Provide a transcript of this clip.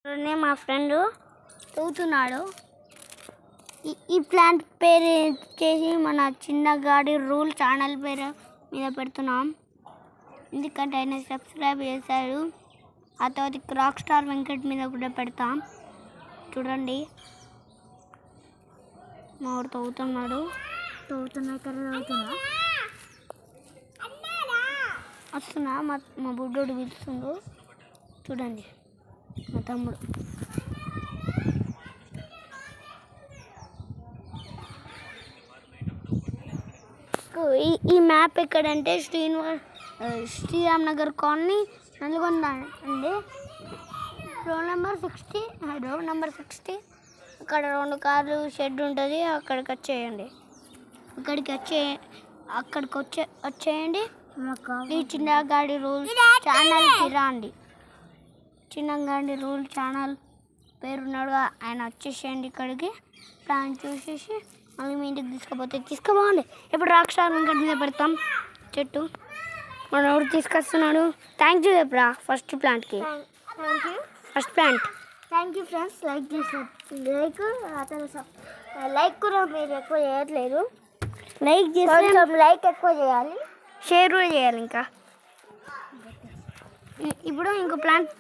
మా ఫ్రెండ్ చదువుతున్నాడు. ఈ ప్లాంట్ పేరు వచ్చేసి మన చిన్నగాడి రూల్ ఛానల్ పేరు మీద పెడుతున్నాం. ఎందుకంటే ఆయన సబ్స్క్రైబ్ చేశాడు. ఆ తర్వాత రాక్ స్టార్ వెంకట్ మీద కూడా పెడతాం. చూడండి మా వాడు చదువుతున్నాడు. వస్తున్నా మా బుడ్డోడు పిలుస్తుండు. చూడండి మా తమ్ముడు. ఈ మ్యాప్ ఎక్కడంటే శ్రీరామ్ నగర్ కాలనీ నల్గొండ అండి. Road number 60. అక్కడ 2 కార్లు షెడ్ ఉంటుంది. అక్కడికి వచ్చేయండి. ఈ చిన్నగాడి రూల్ ఛానల్కి రండి. చిన్నగాడి రూల్ ఛానల్ పేరున్నాడు. ఆయన వచ్చేసేయండి ఇక్కడికి. ప్లాన్ చూసేసి మళ్ళీ మీ ఇంటికి తీసుకుపోండి. ఇప్పుడు రాక్ స్టార్ వెంకట్ మీద పెడతాం చెట్టు. మన ఎవరు తీసుకొస్తున్నాడు. థ్యాంక్ యూ చెప్పరా ఫస్ట్ ప్లాంట్కి. First plant thank you friends. Like కూడా మీరు ఎక్కువ చేయట్లేదు. లైక్ ఎక్కువ చేయాలి, షేర్ కూడా చేయాలి. ఇంకా ఇప్పుడు ఇంకో ప్లాంట్